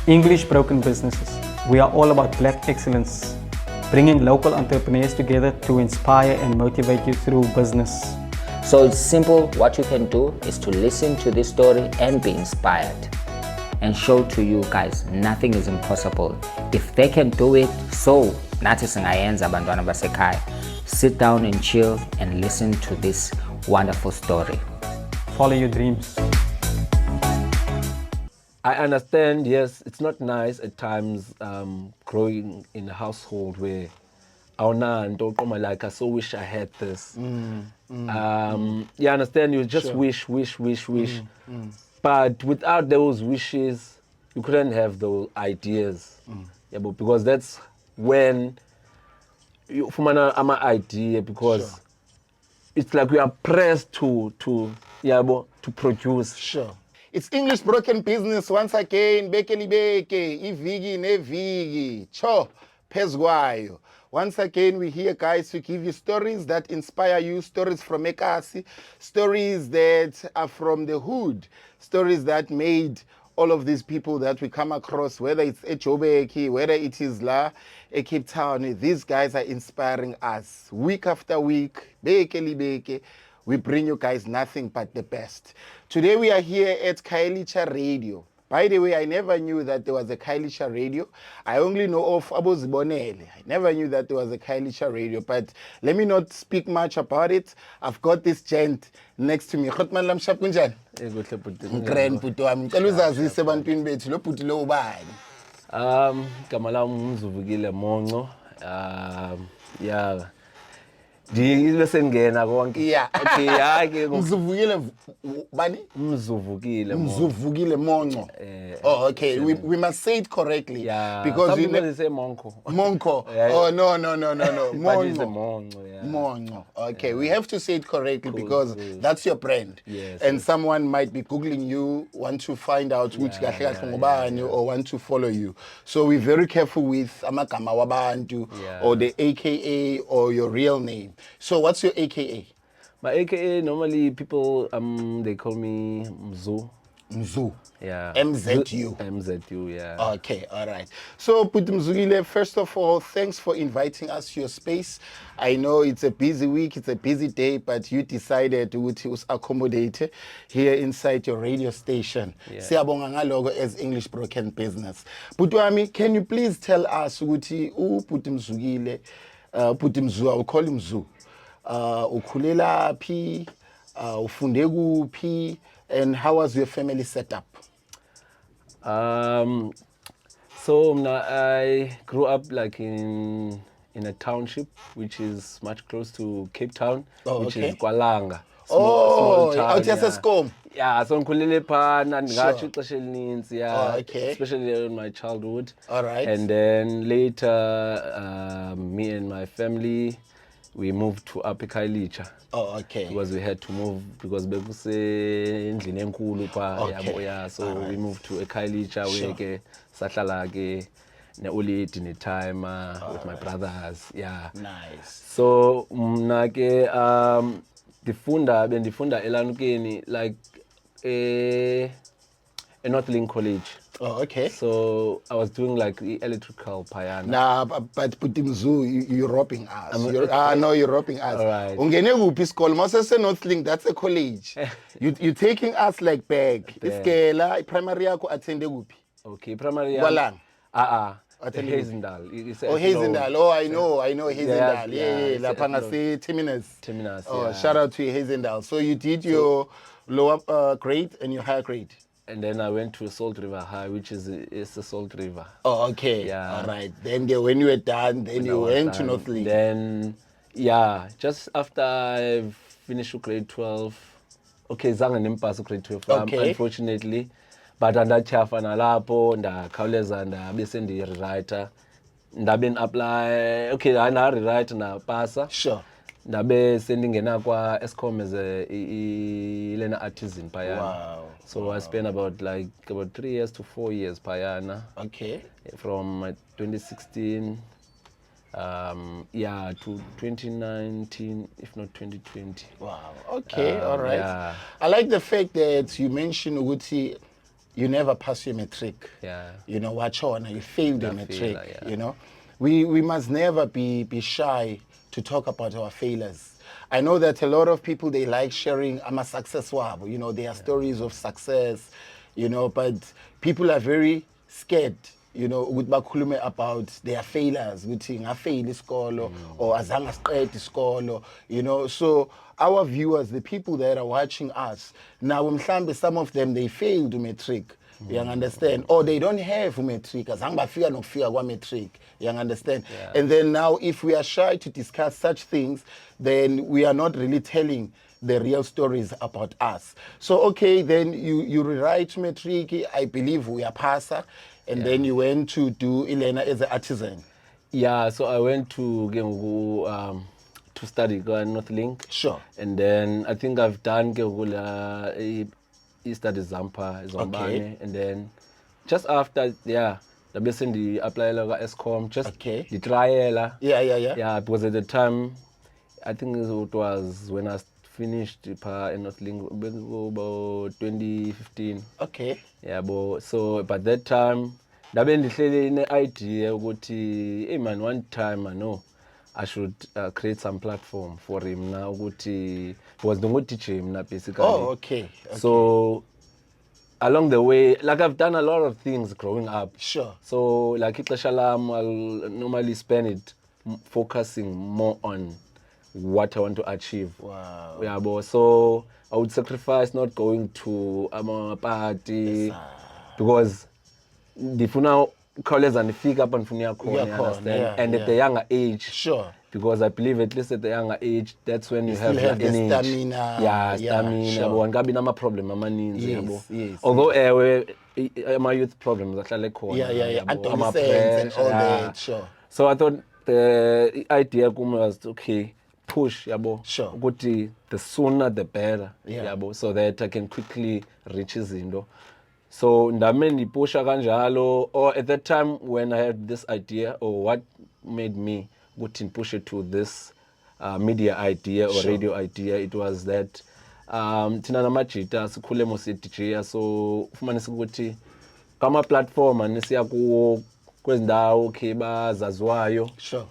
English Broken Businesses. We are all about black excellence, bringing local entrepreneurs together to inspire and motivate you through business. So it's simple. What you can do is to listen to this story and be inspired, and show to you guys nothing is impossible. If they can do it, so nathi singayenza bantwana basekhaya. Sit down and chill and listen to this wonderful story. Follow your dreams. I understand, yes, it's not nice at times growing in a household where like I so wish I had this. You understand, you just wish. But without those wishes, you couldn't have those ideas. Yeah, but because that's when you form an idea, because it's like we are pressed to produce. Sure. It's English Broken Business once again. Bekeli beke, ivigi nevigi, cho, pezwayo. Once again, we're here, guys, to give you stories that inspire you, stories from Ekasi, stories that are from the hood, stories that made all of these people that we come across, whether it's Echobeki, whether it is La, Cape Town, these guys are inspiring us week after week. Bekeli beke. We bring you guys nothing but the best. Today we are here at Khayelitsha Radio. By the way, I never knew that there was a Khayelitsha Radio. I only know of Abu Zibonele. I never knew that there was a Khayelitsha Radio, but let me not speak much about it. I've got this gent next to me. Khotman lamshap kunjani? Grand puto wami. Ngicela uzazise ebantwini bethu lo bhuti lo ubani? Igama lami Mzuvukile Monco. Yeah. Listen again, yeah. Okay, yeah. Mzuvukile bani? Mzuvukile Monco. Oh, okay. We must say it correctly. Yeah. Because some people say Monco. Monco. Yeah. Oh no. Monco. Yeah. Monco. Okay, we have to say it correctly because that's your brand. Yes. And someone might be googling you, want to find out which or want to follow you. So we're very careful with amagama wabantu or the AKA or your real name. So what's your AKA? My AKA, normally people, they call me Mzu. Mzu. Yeah. MZU. MZU, yeah. Okay, all right. So, Mzuvukile, first of all, thanks for inviting us to your space. I know it's a busy week, it's a busy day, but you decided to accommodate here inside your radio station. Siyabonga ngalogo as English Broken Business. Butwami, can you please tell us ukuthi Mzuvukile, Mzu, I'll call him Mzu. Ukhulela phi, ufunde kuphi, and how was your family set up? So I grew up like in a township which is much close to Cape Town, which is Kwalanga. Small town, out here yeah, so ngikhulele phana ndingatsho ixesha elinintsi, yeah, especially in my childhood. All right. And then later, me and my family, we moved to Upper Khayelitsha. Oh, okay. Because we had to move because bekuse enkulu pa, yeah, so we moved to Khayelitsha where ke sahlala ke ne-olidi ne-time with my brothers, yeah. Nice. So mna ke bendifunda elanukeni like a Northlink College. Oh, okay. So I was doing like electrical payana. Nah, but Mzu, you're robbing us. You're robbing us. All right. Ungene kuphi isikole? Masese Northlink, that's a college. You're taking us like back. Iskela, primary yakho attende kuphi? Okay, primary. Kwalang. Hazendal. Oh, Hazendal. Oh, I know Hazendal. Yeah. Lapha ngase Terminus. Oh, shout out to Hazendal. So you did your lower grade and your higher grade. And then I went to Salt River High, which is the Salt River. Oh, okay. Yeah. All right. Then when you were done, then you went to Northlink. Then, yeah, just after I finished grade 12, okay, zange nimpass grade 12, unfortunately. But ndachafa nalapho ndakhawuleza ndabe sendi-rewriter. Ndabe apply, okay, nda-rewrite napasa. Sure. Ndabe sendingena kwa Eskom as a lena artisan payana. Wow. So I spent about 3 years to 4 years payana. Okay. From 2016 to 2019, if not 2020. Wow. Okay. All right. Yeah. I like the fact that you mentioned ukuthi you never pass your matric. Yeah. You know, wachona, you failed your That matric. failure, yeah. You know, we must never be shy to talk about our failures. I know that a lot of people, they like sharing a success wabo, you know, their stories of success, you know, but people are very scared, you know, with bakhulume about their failures, ukuthi ngafeyila isikolo or azange asiqede isikolo, you know. So our viewers, the people that are watching us, now mhlambe some of them, they failed matric. You understand? Or they don't have matric. Azange bafika nokufika kwa matric. You understand? Yeah. And then now, if we are shy to discuss such things, then we are not really telling the real stories about us. So, okay, then you rewrite matric. I believe we are passer. And then you went to do Elena as an artisan. Yeah, so I went to study Northlink. Sure. And then I think I've done study Zampa, Zombane. Okay. And then just after, the basically apply like ESCOM, just the trial. Yeah. Because at the time, I think it was when I finished in Northlink about 2015. Okay. Yeah, so but that time, ndabe ndihlele ine idea ukuthi hey man, one time I know I should create some platform for him now ukuthi because don't teach him now basically. Oh, okay. So along the way, like I've done a lot of things growing up. Sure. So like ixesha lam, I'll normally spend it focusing more on what I want to achieve. Wow. Yeah, so I would sacrifice not going to a party because ndifuna khawuleza ndifika apha ndifuna khona, understand? And at the younger age, sure, because I believe at least at the younger age, that's when you have the energy. stamina. Stamina. Sure. Angabi nama problem amaninzi, yes. Although my youth problems ahlale khona. Adolescence and all that, sure. So I thought the idea was okay, push, Sure. Ukuthi the sooner the better, so that I can quickly reach izinto. So ndame ndipusha kanjalo, or at that time when I had this idea, or what made me ukuthi push it to this media idea or radio idea, it was that thina namajita sikhule mose DJ, so ufumanisa ukuthi kama platform anisiya kuwo kwezindawo okay bazaziwayo, sure,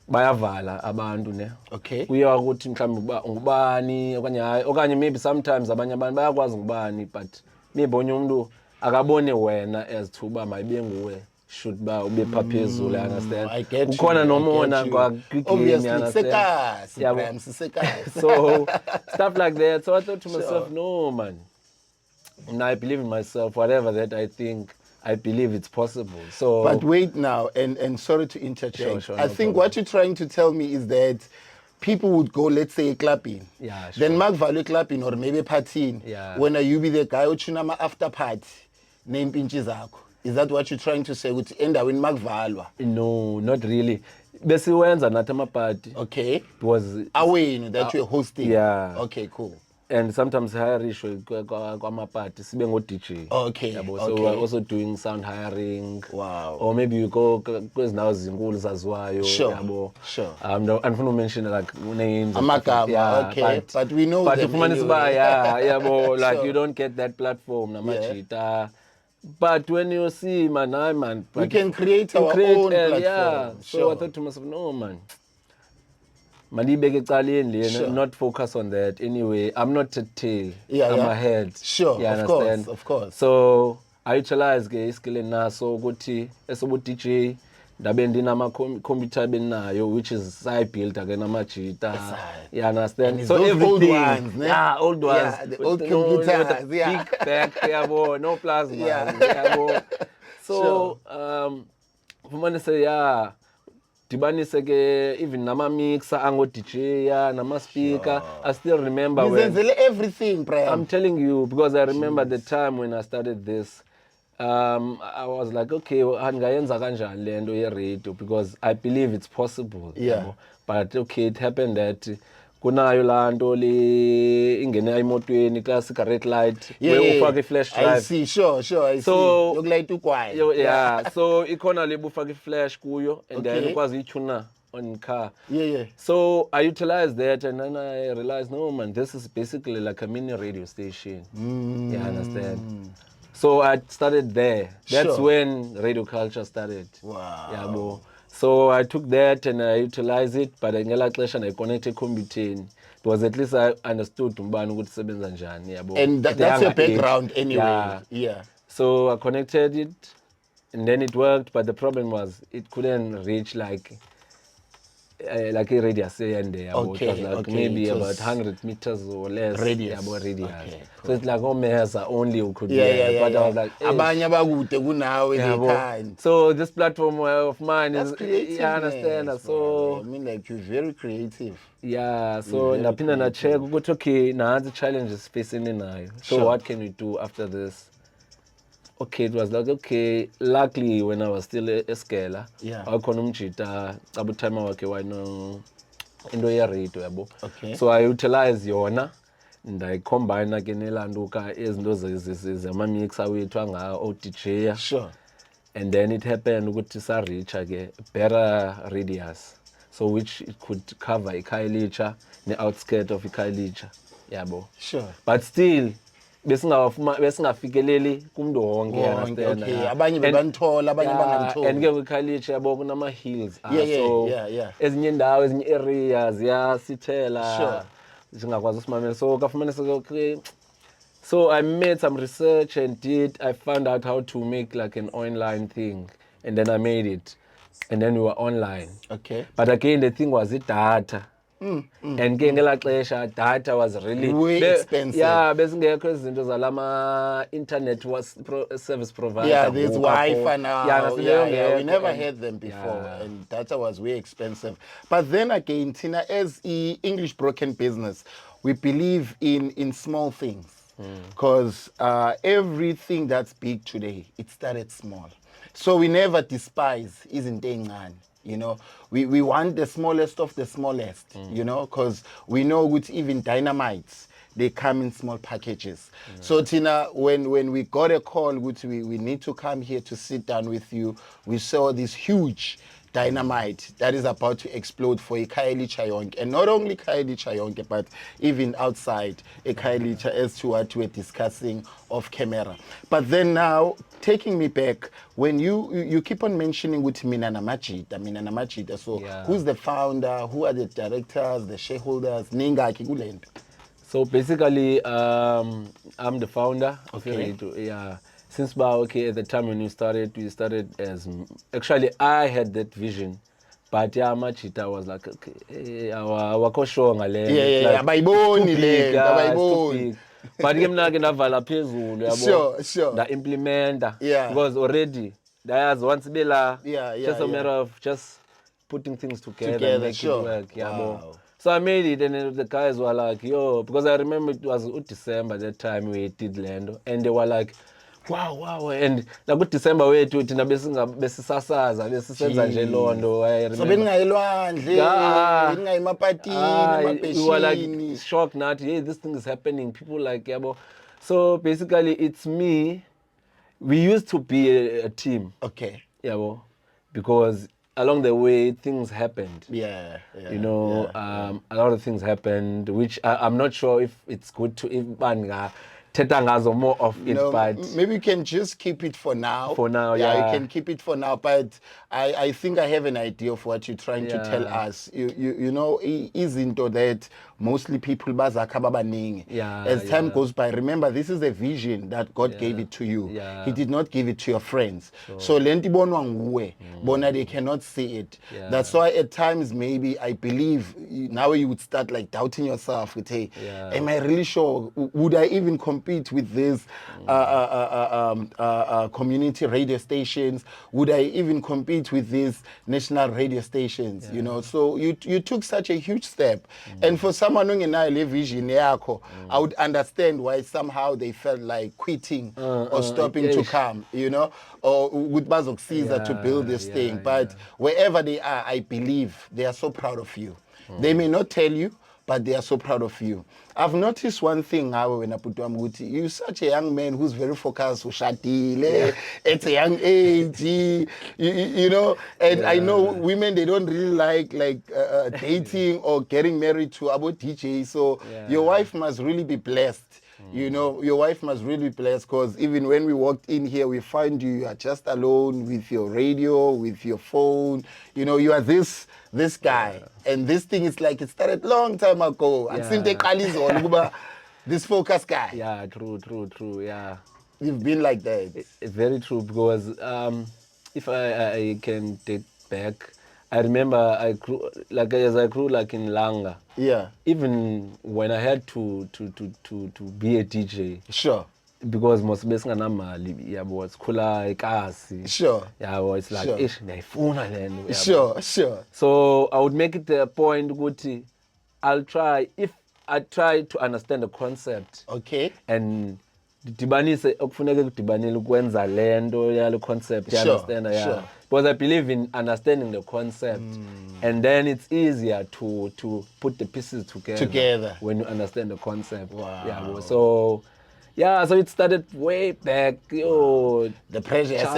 bayavala abantu ne. Okay. Kuya ukuthi mhlawumbe ngubani okanye maybe sometimes abanye abantu bayakwazi ngubani, but maybe onye umuntu akabone wena as to uba mayibe nguwe should ba ube phaphezulu, understand? I get ukhona you, nomona obviously so stuff like that. So I thought to myself, no man, and I believe in myself, whatever that I think, I believe it's possible. So but wait now, and sorry to interject. Sure, I think what you're trying to tell me is that people would go, let's say, clubbing. Yeah, sure. Then Magvalue clubbing or maybe partying. Yeah. When you be the guy who after party, name pinches zako. Is that what you're trying to say? Would end up in Magvalwa? No, not really. Besiwenza nathi amapati. Okay. Was away that you're hosting. Yeah. Okay, cool. And sometimes hirishwe kwamapati sibe ngo DJ. Okay. So okay. we're also doing sound hiring. Wow. Or maybe you go kwezindawo zinkulu zaziwayo. Sure. Sure. Andifuna mention like names. Amagama. Okay. But we know but them ufumanisa anyway. like Sure. you don't get that platform namajita. But when you see man, we can create our own platform. Yeah. So sure. I thought to myself, no man. Not focus on that. Anyway, I'm not a tail. I'm a head. Sure, of course. So I utilize skill na so ukuthi esobu DJ ndabe ndinama computer benayo, which is I built again amajita. You understand? So everything. Old ones, old ones. Yeah, the old computers. Big back, no plasma. So woman say dibanise ke even nama mixer ango DJ nama speaker. I still remember when everything, I'm telling you, because I remember the time when I started this. I was like, okay, angayenza kanjani lento ye radio, because I believe it's possible. Yeah. But okay, it happened that kunayo lanto le ingene emotweni ka cigarette light where ufake flash drive. I see, sure, I see. Look like too quiet. Yeah. So ikona le bufake flash kuyo, and then ukwazi ituna on car. Yeah. So I utilized that, and then I realized, no man, this is basically like a mini radio station. You understand? So I started there. That's Sure. when Radio Khaltsha started. Wow. Yeah, bo. So I took that and I utilized it, but ngela xesha I connected computing. It was at least I understood umbani ukuthi sebenza njani, yabo. And At a that's your younger age. background anyway. Yeah. Yeah. So I connected it, and then it worked. But the problem was it couldn't reach like a radius and there. Okay, It was like okay, maybe it about was 100 meters or less. radius. Yeah, about radius. Okay, So it's like Mehesa only who could Yeah. But I was like, Abanye abakude kunawe, yeah, they can't. so this platform of mine That's is, creative. yeah, I understand. So I mean, like, you're very creative. yeah, so Very ndaphinda na check creative. ukuthi okay, nansi challenges facing nayo. So Sure. what can we do after this? Okay, it was like, okay, luckily when I was still eSkela, Yeah. wakhona umjita abutime wakhe wano into ye-radio yabo. Okay. So I utilize yona ndayicombine ke nelanduka izinto zamamix awethu anga o-DJ. Sure. And then it happened ukuthi sa-reach ke better radius, so which it could cover iKhayelitsha ne-outskirt of iKhayelitsha, yabo. Sure. But still besingafikeleli kumntu wonke, understand? Okay. Yeah. Abanye bebanithola, abanye Yeah, banganitholi. and ke kwiKhayelitsha yabo kunama hills. Yeah. Ezinye indawo, ezinye areas yasithela. Sure. Singakwazi usimamela. So kafumaniseka okay. So I made some research and I found out how to make like an online thing, and then I made it, and then we were online. Okay. But again, the thing was the data. And ngela xesha data was really Way expensive. Yeah, besingekho izinto zalama internet was service provider. Yeah, there's ngoku Wi-Fi apho. now. Yeah, Yeah, we never and- had them before, Yeah. and data was way expensive. But then again, Tina, as a English broken business, we believe in small things, because everything that's big today, it started small. So we never despise isn't engane. You know, we want the smallest of the smallest, you know, because we know with even dynamites, they come in small packages. So Tina, when we got a call, which we need to come here to sit down with you, we saw this huge dynamite that is about to explode for Khayelitsha yonke, and not only Khayelitsha yonke, but even outside Khayelitsha, as to what we're discussing off camera. But then now, taking me back, when you keep on mentioning with Mina Namachita, so Yeah. who's the founder, who are the directors, the shareholders, Ningaki kulento? So basically, I'm the founder of Okay. radio. Yeah. Since at the time when we started as actually I had that vision, but yeah, Machita was like, okay, our show ngale. Yeah, abayiboni le nto, abayiboni. But ke mina ke ndavala phezulu yabo. Sure. Da implementa. Yeah. Because already there's once bela. Yeah, Just a yeah. matter of just putting things together Together, and make sure. it work. Yeah, Wow. so I made it, and then the guys were like, yo, because I remember it was December that time we did Lando, and they were like, wow, and like December wethu thina besisasaza besisenza nje londo. I So remember. beningayilwandle, Yeah. beningayemapatini, We were like emapeshini. shocked not, hey, this thing is happening. People like, yabo. So basically, it's me. We used to be a team, Okay. yabo, because along the way things happened. Yeah. You know, a lot of things happened, which I'm not sure if it's good to if thetha ngazo more of it, No, but maybe you can just keep it for now. For now, yeah. yeah. You can keep it for now, but I think I have an idea of what you're trying to tell Yeah. us. You know, izinto that mostly people bazakha babaningi. Yeah, As time yeah. goes by, remember this is a vision that God gave it to you. Yeah. He did not give it to your friends. So lenti bonwa nguwe, bona they cannot see it. Yeah. That's why at times maybe I believe now you would start like doubting yourself with, hey, Yeah. am I really sure? Would I even compete with these community radio stations? Would I even compete with these national radio stations? You know, so you took such a huge step. And for someone who has vision yakho, I would understand why somehow they felt like quitting or stopping to yes. come, you know, or with bazokusiza to build this Yeah, thing. But wherever they are, I believe they are so proud of you. They may not tell you, but they are so proud of you. I've noticed one thing now when I put you're such a young man who's very focused, ushatile, at a young age, you know, and I know women, they don't really like dating or getting married to about DJ, so your wife must really be blessed You know, your wife must really be blessed, because even when we walked in here, we find you are just alone with your radio, with your phone. You know, you are this guy. And this thing is like, it started long time ago. This focus guy. Yeah, true, yeah. You've been like that. It's very true, because if I can take back, I remember I grew like in Langa. Yeah. Even when I had to be a DJ. Sure. Because most besinganamali yabo sikhula ekasi. Sure. Yabo, it's like ish ndayifuna lento. Sure. So I would make it a point ukuthi if I try to understand the concept. Okay. And dibanise okufuneka kudibanile ukwenza lento yale concept, you understand? Yeah. Sure. Because I believe in understanding the concept, and then it's easier to put the pieces together when you understand the concept. Wow. Yeah. So it started way back. The pressure as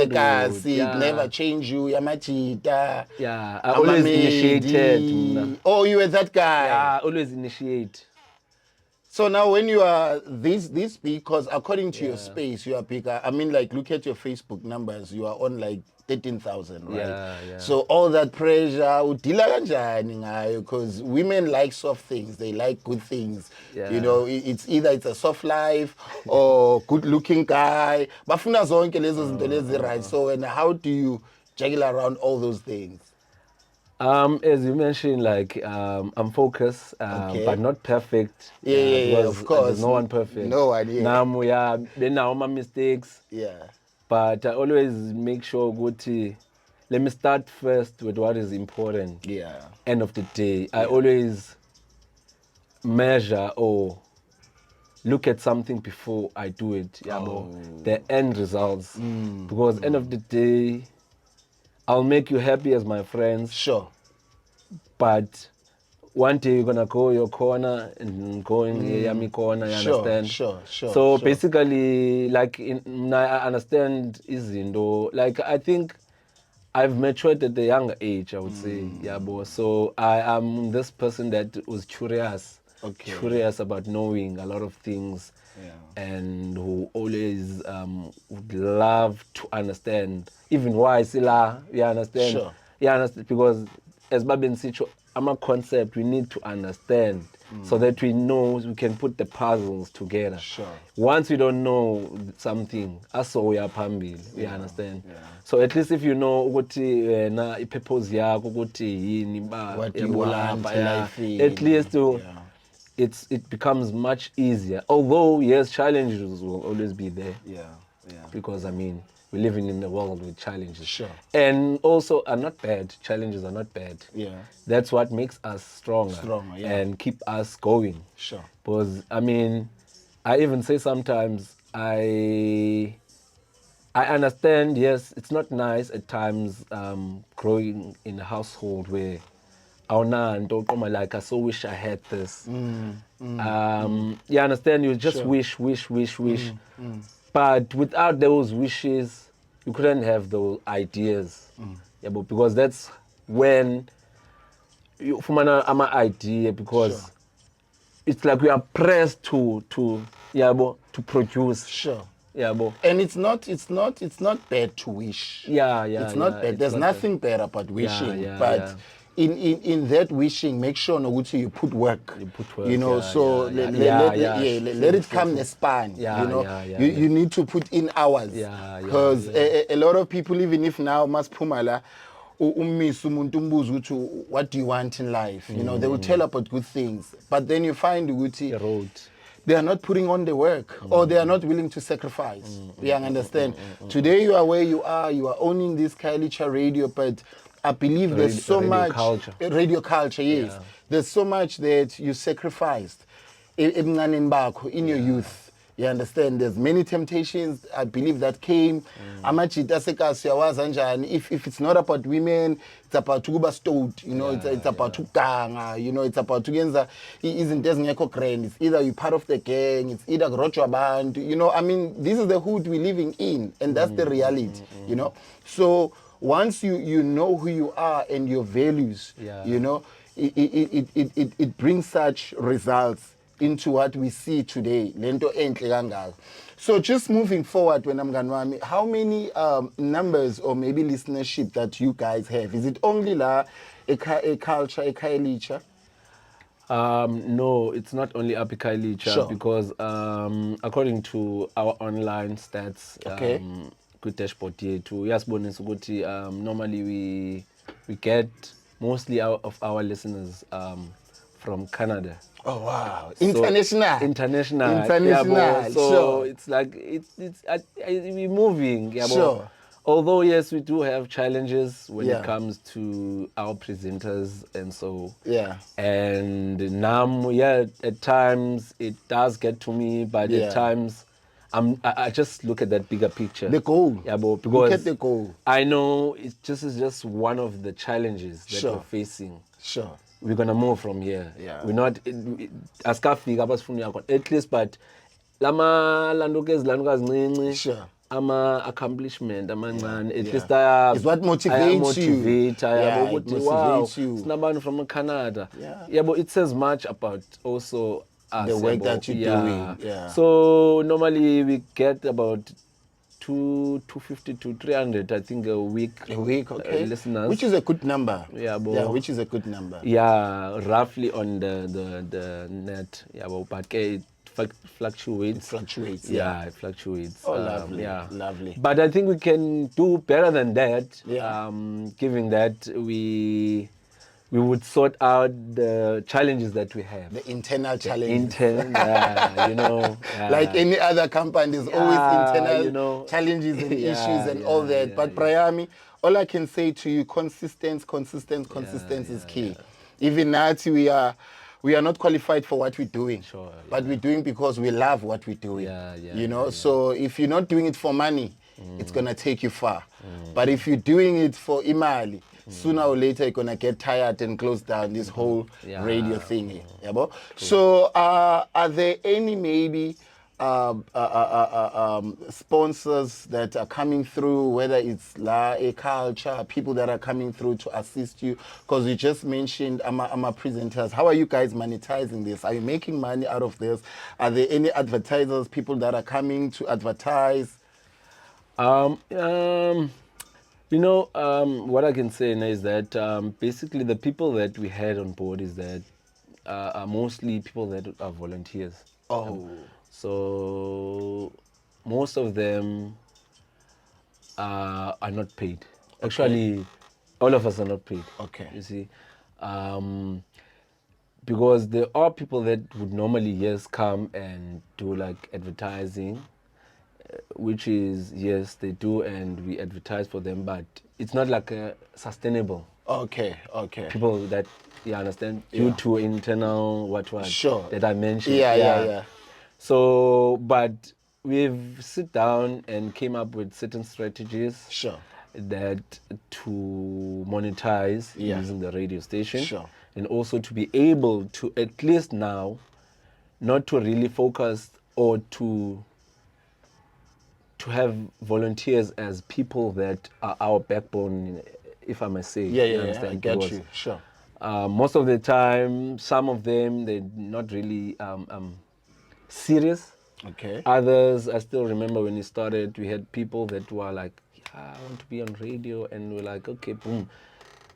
it never change you. Yamachita. Yeah, I always initiated. Oh, you were that guy. Yeah, I always initiate. So now when you are this because according to your space, you are bigger. I mean, like, look at your Facebook numbers. You are on like 13,000, right? Yeah. So all that pressure, because women like soft things. They like good things. Yeah. You know, it's either it's a soft life or good-looking guy. Bafuna zonke lezo zinto lezi, right? So, and how do you juggle around all those things? As you mentioned, like I'm focused, but not perfect. Yeah, of course. There's no one perfect. No one, yeah. Then now my mistakes. Yeah. But I always make sure, let me start first with what is important. Yeah. End of the day, I always measure or look at something before I do it. The end results. Because end of the day, I'll make you happy as my friends. Sure. But one day you're gonna go your corner and going yummy corner, you understand? Sure. So basically, like I understand izinto. Like I think I've matured at a younger age, I would say. So I am this person that was curious. Curious about knowing a lot of things. And who always would love to understand even why sila, you understand? Sure. You understand, because as Babin Sicho, I'm a concept we need to understand so that we know we can put the puzzles together. Sure. Once we don't know something, aso we are pambil, you understand? So at least if you know ukuthi na purpose yakho ukuthi yini ba what you want, at least it becomes much easier. Although yes, challenges will always be there. Yeah. Because I mean, we're living in a world with challenges. Sure. And also are not bad. Challenges are not bad. Yeah. That's what makes us stronger. And keep us going. Sure. Because I mean, I even say sometimes I understand, yes, it's not nice at times growing in a household where like I so wish I had this. You understand? You just wish. But without those wishes, you couldn't have those ideas. But because that's when you form an idea, because it's like we are pressed to produce. Sure. And it's not bad to wish. It's not bad. There's nothing bad about wishing. But in that wishing, make sure you put work. You know, let it come the span. You need to put in hours. Because a lot of people, even if now mas pumala, what do you want in life? You know, they will tell about good things, but then you find the road. They are not putting on the work, or they are not willing to sacrifice. You understand? Today you are where you are owning this Khayelitsha radio, but I believe there's so much radio culture, yes. There's so much that you sacrificed in your youth. You understand? There's many temptations, I believe, that came. If it's not about women, it's about to go stout, you know, it's about to ganga, you know, it's about to get it's either you're part of the gang, it's either grocho band, you know, I mean, this is the hood we're living in, and that's the reality, you know. So once you know who you are and your values, you know, it brings such results into what we see today. Lento enhle kangaka. So just moving forward, when I'm going, how many numbers or maybe listenership that you guys have? Is it only a Khaltsha, a Khayelitsha? No, it's not only up Khayelitsha, Sure. because according to our online stats, Okay. good dashboard yethu yasibonisa ukuthi normally we get mostly of our listeners from Canada. Oh wow! So, international. Yeah, so Sure. it's like we're moving. Yeah, Sure. Although yes, we do have challenges when Yeah. it comes to our presenters, and so Yeah. and now at times it does get to me, but Yeah. at times I just look at that bigger picture. The goal. Yeah, because Look at the goal. I know it's just one of the challenges that Sure. we're facing. Sure. We're gonna move from here. Yeah. We're not askafika abasifuna yakho at least, but lama landukazi ncinci. Sure. Ama accomplishment amancane at Yeah. least It's what motivates you. Yeah, it motivates you. Sinabantu from Canada. Yeah. But it says much about also us, The work that you're doing. Yeah. So normally we get about 250 to 300, I think, a week. Okay. Listeners, Which is a good number. Yeah, which is a good number. Yeah, roughly on the net. Yeah, but it fluctuates. It fluctuates. Yeah, it fluctuates. Oh, lovely. Yeah, Lovely. But I think we can do better than that. Yeah. Given that we would sort out the challenges that we have. The internal challenges. Yeah. Like any other company, there's always internal challenges and Yeah, issues and all that. But Briami, all I can say to you, consistency is key. Even now, we are not qualified for what we're doing. Sure, but we're doing because we love what we're doing. So if you're not doing it for money, it's going to take you far. But if you're doing it for imali, sooner or later you're going to get tired and close down this whole radio thingy. So are there any maybe sponsors that are coming through, whether it's a Khaltsha, people that are coming through to assist you? Because you just mentioned AMA presenters. How are you guys monetizing this? Are you making money out of this? Are there any advertisers, people that are coming to advertise? What I can say now is that basically the people that we had on board is that are mostly people that are volunteers. So most of them are not paid. Actually, all of us are not paid. Okay. You see, because there are people that would normally come and do like advertising, which is yes they do, and we advertise for them, but it's not like sustainable. Okay. People that you understand due to internal that I mentioned. Yeah. So, but we've sit down and came up with certain strategies that to monetize using the radio station, and also to be able to at least now not to really focus or to have volunteers as people that are our backbone, if I may say. I get you. Sure. Most of the time, some of them they're not really serious. Okay. Others, I still remember when we started, we had people that were like, I want to be on radio, and we're like, okay, boom.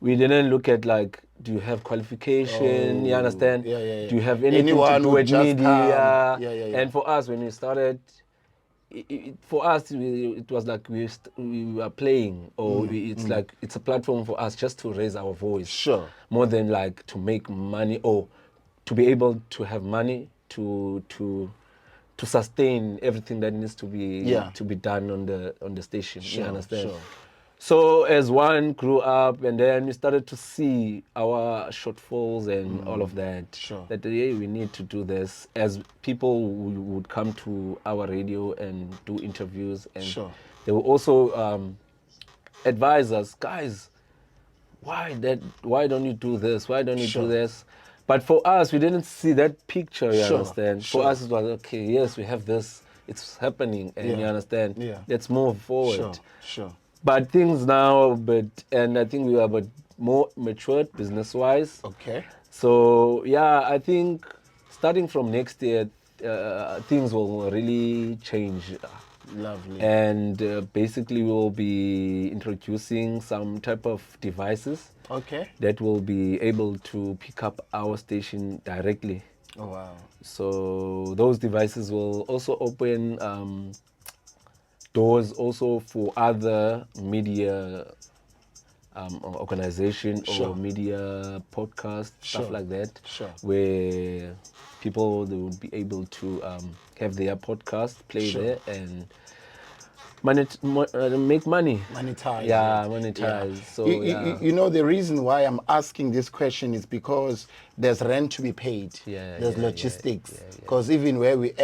We didn't look at like, do you have qualification? You understand? Yeah. Do you have anything Anyone to do who with just media? Yeah. And for us, when we started, for us, it was like we were playing, or it's like it's a platform for us just to raise our voice. Sure. More than like to make money or to be able to have money to sustain everything that needs to be done on the station. You understand? Sure. So as one grew up, and then we started to see our shortfalls and all of that. Sure. That we need to do this, as people would come to our radio and do interviews, and they will also advise us, guys, why don't you do this? Why don't you do this? But for us, we didn't see that picture, you understand? For us, it was, okay, yes, we have this, it's happening, and you understand? Let's move forward. Sure. But things now, and I think we are more matured business-wise. Okay. So, I think starting from next year, things will really change. Lovely. And basically we'll be introducing some type of devices Okay. that will be able to pick up our station directly. Oh, wow. So those devices will also open doors also for other media organization Sure. or media podcast, Sure. stuff like that, Sure. where people they would be able to have their podcast play Sure. there and make money. Monetize. Yeah, it. monetize. So You know, the reason why I'm asking this question is because there's rent to be paid. Yeah, there's yeah, logistics. yeah, yeah. Because even where we're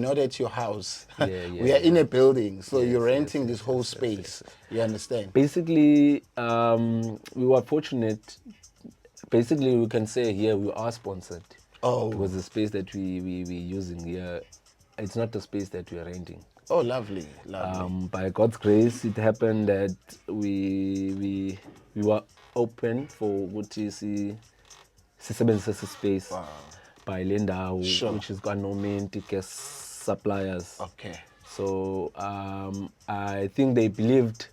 not at your house. Yeah, We are in a building, so Yes, you're yes, renting yes, this yes, whole yes, space. You understand? basically, we were fortunate. Basically, we can say here we are sponsored. Oh. Because the space that we using here, it's not the space that we are renting. Oh, lovely, lovely. By God's grace, it happened that we were open for ukuthi sisebenzise space by Lendau, Sure. which is government gas suppliers. Okay. So I think they believed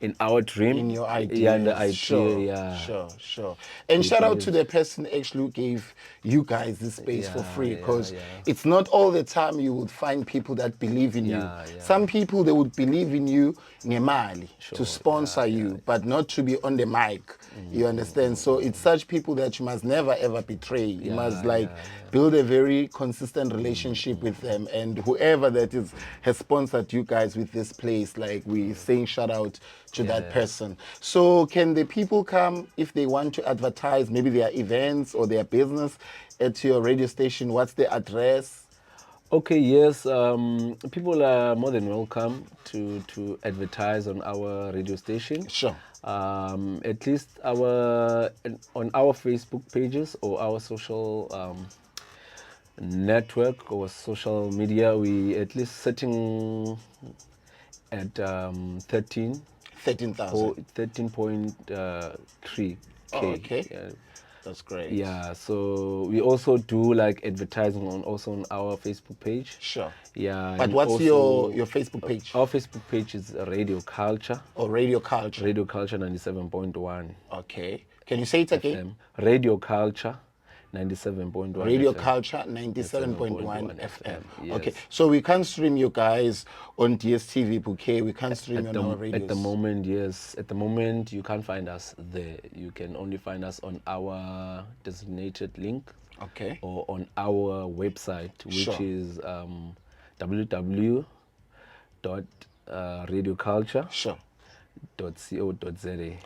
in our dream, In your idea. yeah, and the idea, Sure, yeah. sure. And shout out to the person actually who gave you guys this space for Yeah, free, yeah, because yeah. it's not all the time you would find people that believe in you. Yeah, yeah. Some people, they would believe in you ngemali, to sponsor you, but not to be on the mic. You understand? So it's such people that you must never ever betray. You must build a very consistent relationship with them, and whoever that is has sponsored you guys with this place, like we saying shout out to that person. So can the people come if they want to advertise maybe their events or their business at your radio station? What's the address? Okay, yes, people are more than welcome to advertise on our radio station. Sure. At least on our Facebook pages or our social network or social media, we at least setting at 13,000 13,000. or 13.3K. Oh, okay. Yeah. That's great. Yeah, so we also do like advertising on our Facebook page. Sure. Yeah. But and what's also your Facebook page? Our Facebook page is Radio Khaltsha. Or Radio Khaltsha? Radio Khaltsha 97.1. Okay. Can you say it again? Radio Khaltsha 97.1. Radio FM. Khaltsha 97.1 FM. Yes. Okay. So we can stream you guys on DSTV Bouquet. We can stream on our radios. At the moment, yes. At the moment, you can't find us there. You can only find us on our designated link. Okay. Or on our website, which Sure. is www.radiokhaltsha.co.za. Sure.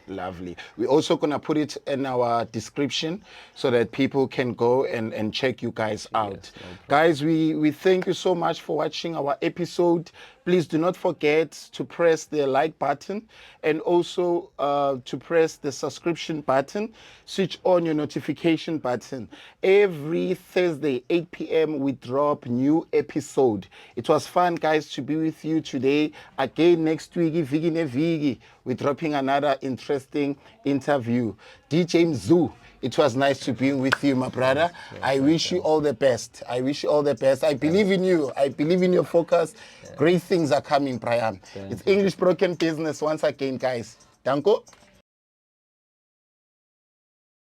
Lovely. We're also going to put it in our description so that people can go and check you guys out. No problem. Guys, we thank you so much for watching our episode. Please do not forget to press the like button and also to press the subscription button. Switch on your notification button. Every Thursday, 8 p.m., we drop new episode. It was fun, guys, to be with you today. Again, next week, Vigi, we're dropping another interesting interview. DJ Mzu, it was nice to be with you, my brother. I wish you all the best. I wish you all the best. I believe in you. I believe in your focus. Great things are coming, Brian. It's English Broken Business once again, guys. Danko.